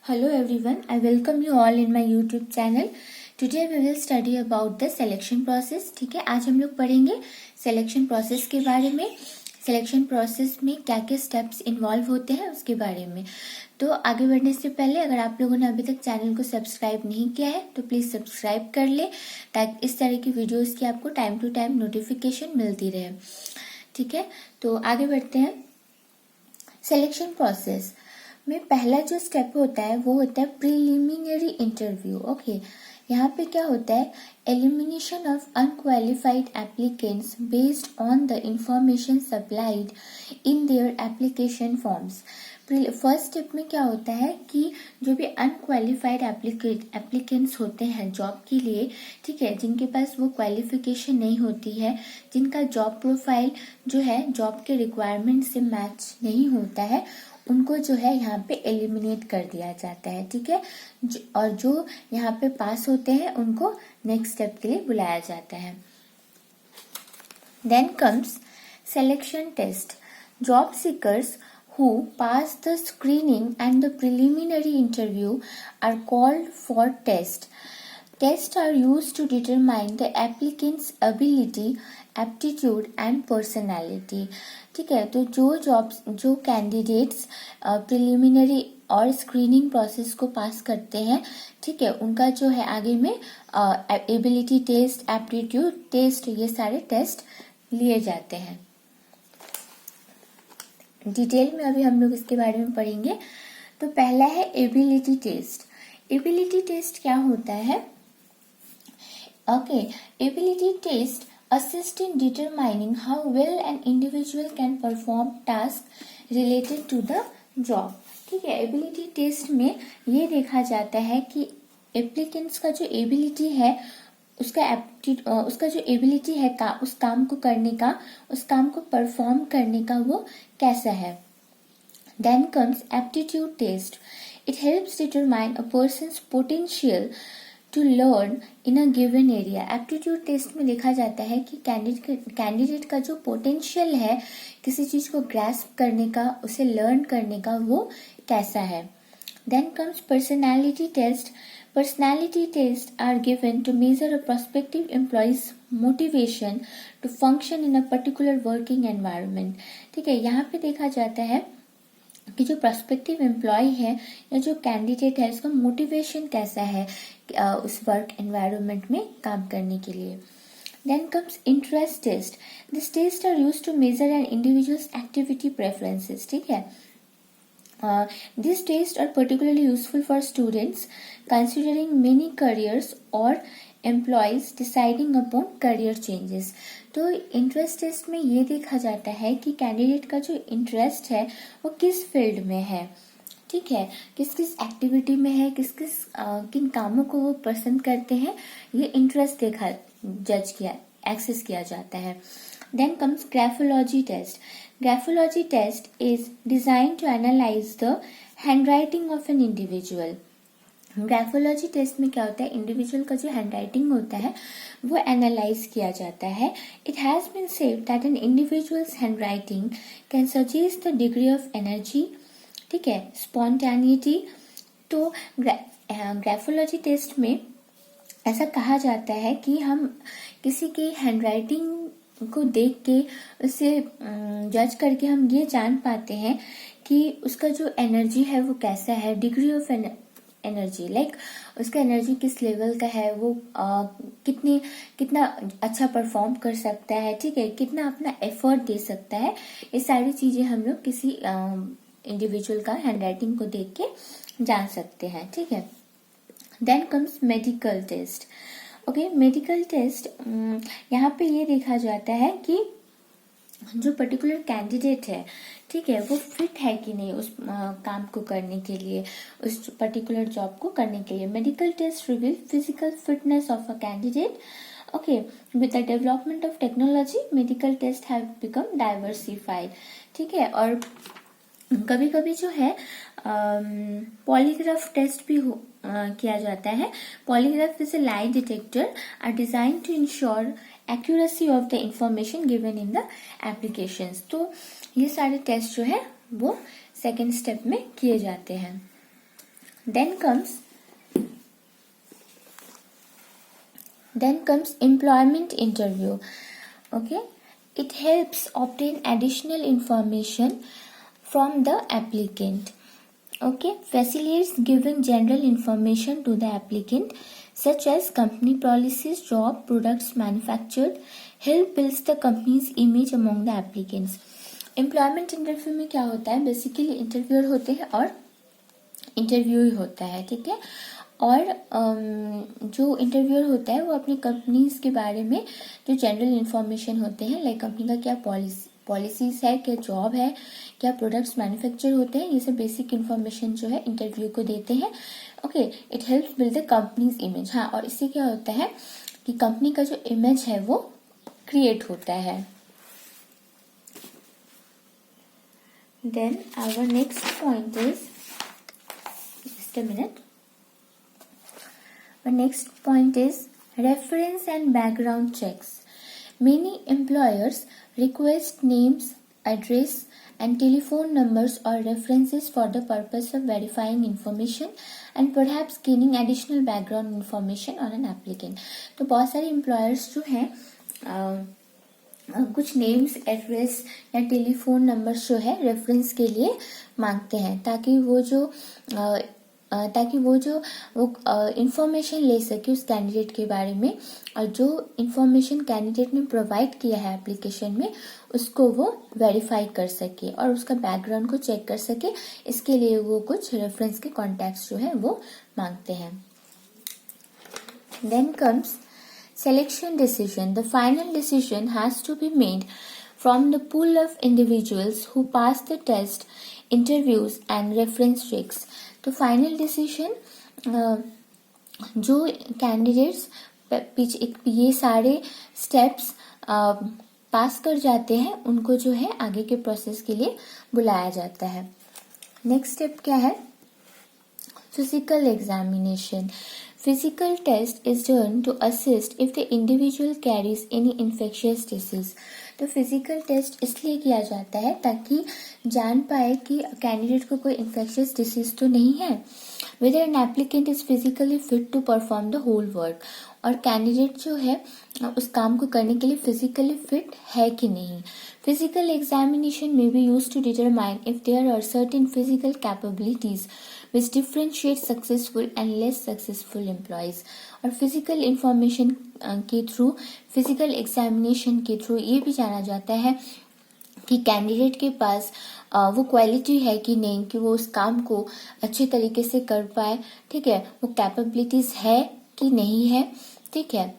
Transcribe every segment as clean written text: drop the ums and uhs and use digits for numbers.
Hello everyone, I welcome you all in my YouTube channel. Today we will study about the selection process. ठीक है, आज हम लोग पढ़ेंगे सिलेक्शन प्रोसेस के बारे में. सिलेक्शन प्रोसेस में क्या क्या स्टेप्स इन्वॉल्व होते हैं उसके बारे में. तो आगे बढ़ने से पहले अगर आप लोगों ने अभी तक चैनल को सब्सक्राइब नहीं किया है तो प्लीज़ सब्सक्राइब कर ले ताकि इस तरह की वीडियोस की आपको टाइम टू टाइम नोटिफिकेशन मिलती रहे. ठीक है, तो आगे बढ़ते हैं. सिलेक्शन प्रोसेस में पहला जो स्टेप होता है वो होता है प्रिलिमिनरी इंटरव्यू. ओके, यहाँ पे क्या होता है, elimination of unqualified applicants based on the information supplied in their application forms. First step में क्या होता है कि जो भी अनक्वालिफाइड एप्लीकेंट्स होते हैं जॉब के लिए, ठीक है, जिनके पास वो क्वालिफिकेशन नहीं होती है, जिनका जॉब प्रोफाइल जो है जॉब के रिक्वायरमेंट से मैच नहीं होता है, उनको जो है यहाँ पे एलिमिनेट कर दिया जाता है. ठीक है, और जो यहाँ पे पास होते हैं उनको नेक्स्ट स्टेप के लिए बुलाया जाता है. Then comes selection test. Job seekers who pass the screening and the preliminary interview are called for test. Tests are used to determine the applicant's ability, aptitude and personality. ठीक है, तो जो candidates preliminary और screening process को पास करते हैं, ठीक है, उनका जो है आगे में एबिलिटी टेस्ट, एप्टीट्यूड टेस्ट, ये सारे टेस्ट लिए जाते हैं. डिटेल में अभी हम लोग इसके बारे में पढ़ेंगे. तो पहला है एबिलिटी टेस्ट. एबिलिटी टेस्ट क्या होता है? Okay, ability test assist in determining how well an individual can perform tasks related to the job. ठीक है, एबिलिटी टेस्ट में ये देखा जाता है कि एप्लीकेंट्स का जो एबिलिटी है, उसका जो एबिलिटी है उस काम को करने का, उस काम को परफॉर्म करने का वो कैसा है. Then comes aptitude test. It helps determine a person's potential to learn in a given area. Aptitude test में देखा जाता है कि कैंडिडेट का जो पोटेंशियल है किसी चीज को ग्रास्प करने का, उसे लर्न करने का, वो कैसा है. Then comes personality test. Personality tests are given to measure a prospective employee's motivation to function in a particular working environment. ठीक है, यहाँ पे देखा जाता है कि जो prospective employee है या जो candidate है उसका motivation कैसा है उस work environment में काम करने के लिए. Then comes interest test. These tests are used to measure an individual's activity preferences. ठीक है, these tests are particularly useful for students considering many careers or employees deciding upon career changes. तो interest test में ये देखा जाता है कि candidate का जो इंटरेस्ट है वो किस फील्ड में है. ठीक है, किस किस एक्टिविटी में है, किन कामों को वो पसंद करते हैं, ये इंटरेस्ट एक्सेस किया जाता है. Then comes graphology test. Graphology test is designed to analyze the handwriting of an individual. Graphology test में क्या होता है, इंडिविजुअल का जो हैंडराइटिंग होता है वो एनालाइज किया जाता है. It has been said that an individual's handwriting can suggest the degree of energy, ठीक है, स्पॉन्टेनिटी. तो ग्राफोलॉजी टेस्ट में ऐसा कहा जाता है कि हम किसी की हैंडराइटिंग को देख के उसे जज करके हम ये जान पाते हैं कि उसका जो एनर्जी है वो कैसा है, डिग्री ऑफ एनर्जी, लाइक उसका एनर्जी किस लेवल का है, वो कितना अच्छा परफॉर्म कर सकता है, ठीक है, कितना अपना एफर्ट दे सकता है. ये सारी चीजें हम लोग किसी इंडिविजुअल का हैंडराइटिंग को देख के जान सकते हैं. ठीक है. Then comes medical test. Okay, medical test यहाँ पे ये देखा जाता है कि जो पर्टिकुलर कैंडिडेट है, ठीक है, वो फिट है कि नहीं उस काम को करने के लिए, उस पर्टिकुलर जॉब को करने के लिए. Medical test reveal physical fitness of a candidate. Okay, with the development of technology medical test have become diversified. ठीक है, और कभी कभी जो है पॉलीग्राफ टेस्ट भी किया जाता है. Polygraph is a lie detector are design to ensure accuracy of the information given in the applications. तो ये सारे टेस्ट जो है वो सेकेंड स्टेप में किए जाते हैं. Then comes employment interview. Okay, it helps obtain additional information from the applicant. Okay, facilitates giving general information to the applicant such as company policies, job, products manufactured, help builds the company's image among the applicants. Employment interview में क्या होता है, basically interviewer होते हैं और interview ही होता है, ठीक है। और जो इंटरव्यूअर होता है वो अपनी कंपनीज के बारे में जो जनरल इंफॉर्मेशन होते हैं, लाइक कंपनी का क्या पॉलिसीज है, क्या जॉब है, क्या प्रोडक्ट्स मैन्युफैक्चर होते हैं, ये सब बेसिक इंफॉर्मेशन जो है इंटरव्यू को देते हैं। Okay, it helps build the companies image. हाँ, और इससे क्या होता है कि कंपनी का जो इमेज है वो क्रिएट होता है। Then our next point is, just a minute. Our next point is reference and background checks. Many employers request names, address, and telephone numbers or references for the purpose of verifying information and perhaps gaining additional background information on an applicant. तो बहुत सारे employers जो हैं कुछ names, address या telephone numbers जो है reference के लिए मांगते हैं, ताकि वो इंफॉर्मेशन ले सके उस कैंडिडेट के बारे में, और जो इंफॉर्मेशन कैंडिडेट ने प्रोवाइड किया है एप्लीकेशन में उसको वो वेरीफाई कर सके और उसका बैकग्राउंड को चेक कर सके। इसके लिए वो कुछ रेफरेंस के कॉन्टैक्ट्स जो है वो मांगते हैं। Then comes selection decision. The final decision has to be made from the pool of individuals who pass the test, interviews and reference checks. तो फाइनल डिसीजन जो कैंडिडेट्स ये सारे स्टेप्स पास कर जाते हैं उनको जो है आगे के प्रोसेस के लिए बुलाया जाता है। नेक्स्ट स्टेप क्या है, physical examination. Physical test is done to assist if the individual carries any infectious disease. तो फिजिकल टेस्ट इसलिए किया जाता है ताकि जान पाए कि कैंडिडेट को कोई इन्फेक्शियस डिसीज तो नहीं है, whether an applicant is physically fit to perform the whole work, और कैंडिडेट जो है उस काम को करने के लिए फिजिकली फिट है कि नहीं. फिजिकल एग्जामिनेशन में be used to determine if there are certain physical capabilities which differentiate successful and less successful employees. और फिजिकल इंफॉर्मेशन के थ्रू, फिजिकल एग्जामिनेशन के थ्रू ये भी जाना जाता है कि कैंडिडेट के पास वो क्वालिटी है कि नहीं, कि वो उस काम को अच्छे तरीके से कर पाए, ठीक है, वो कैपेबिलिटीज है कि नहीं है, ठीक है,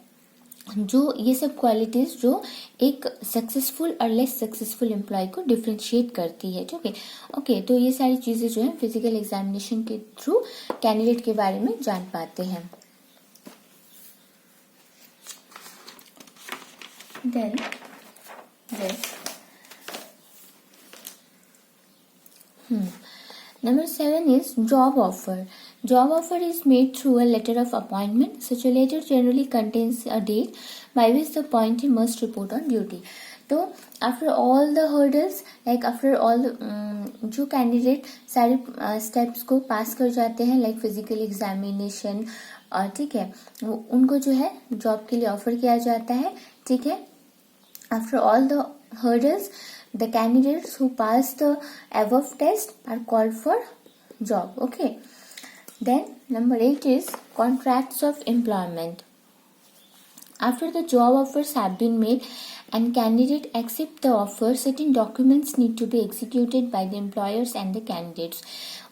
जो ये सब क्वालिटीज जो एक सक्सेसफुल और लेस सक्सेसफुल एम्प्लॉय को डिफ्रेंशिएट करती है, ठीक है। ओके, तो ये सारी चीजें जो है फिजिकल एग्जामिनेशन के थ्रू कैंडिडेट के बारे में जान पाते हैं. Then Number 7 is job offer. Job offer is made through a letter of appointment. Such a letter generally contains a date by which the appointee must report on duty. तो after all the hurdles, like after all जो candidate सारे steps को पास कर जाते हैं, like physical examination, और ठीक है, उनको जो है जॉब के लिए ऑफर किया जाता है, ठीक है. After all the hurdles, the candidates who pass the above test are called for job. Okay. Then number 8 is contracts of employment. After the job offers have been made and candidate accept the offer, certain documents need to be executed by the employers and the candidates.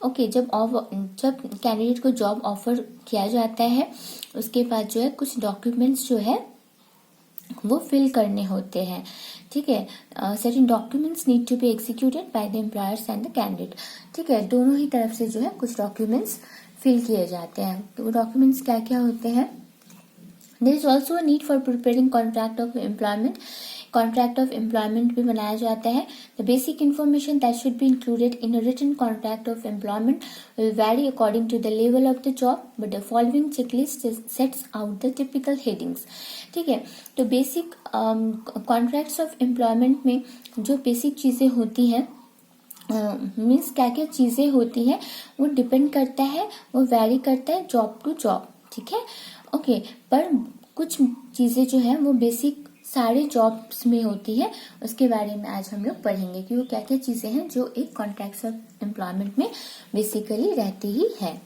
Okay, जब candidate को job offer किया जाता है उसके बाद जो है कुछ डॉक्यूमेंट्स जो है वो फिल करने होते हैं, ठीक है. Certain documents need to be executed by the employers and the candidate, ठीक है. दोनों ही तरफ से जो है कुछ डॉक्यूमेंट्स फिल किए जाते हैं. तो वो डॉक्यूमेंट्स क्या क्या होते हैं? There is also a need for preparing contract of employment. Contract of employment भी बनाया जाता है. The basic information that should be included in a written contract of employment will vary according to the level of the job, but the following checklist sets out the typical headings. ठीक है, तो basic contracts of employment में जो basic चीजें होती हैं means क्या क्या चीजें होती हैं वो डिपेंड करता है, वो वैरी करता है जॉब टू जॉब, ठीक है। ओके, पर कुछ चीजें जो है वो बेसिक सारे जॉब्स में होती है, उसके बारे में आज हम लोग पढ़ेंगे कि वो क्या क्या चीजें हैं जो एक कॉन्ट्रैक्ट ऑफ एम्प्लॉयमेंट में बेसिकली रहती ही है,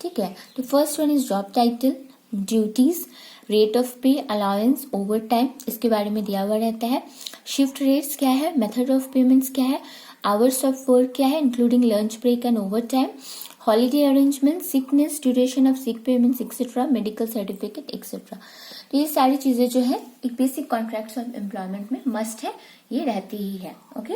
ठीक है। तो first one is job title, duties, rate of पे, अलाउंस, ओवर टाइम, इसके बारे में दिया हुआ रहता है। शिफ्ट रेट्स क्या है, मेथड ऑफ पेमेंट्स क्या है, आवर्स ऑफ वर्क क्या है including lunch break and overtime, holiday arrangement, sickness, duration of sick payments etcetera, medical certificate etcetera. तो ये सारी चीजें जो है एक बेसिक कॉन्ट्रैक्ट्स ऑफ एम्प्लॉयमेंट में मस्ट है, ये रहती ही है। ओके,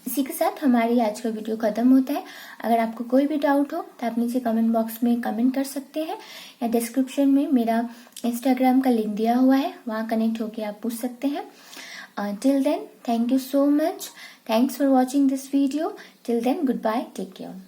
इसी के साथ हमारी आज का वीडियो खत्म होता है। अगर आपको कोई भी डाउट हो तो आप नीचे कमेंट बॉक्स में कमेंट कर सकते हैं, या डिस्क्रिप्शन में मेरा इंस्टाग्राम का लिंक दिया हुआ है, वहां कनेक्ट होके आप पूछ सकते हैं। Till then, thank you so much. Thanks for watching this video. Till then, goodbye. Take care.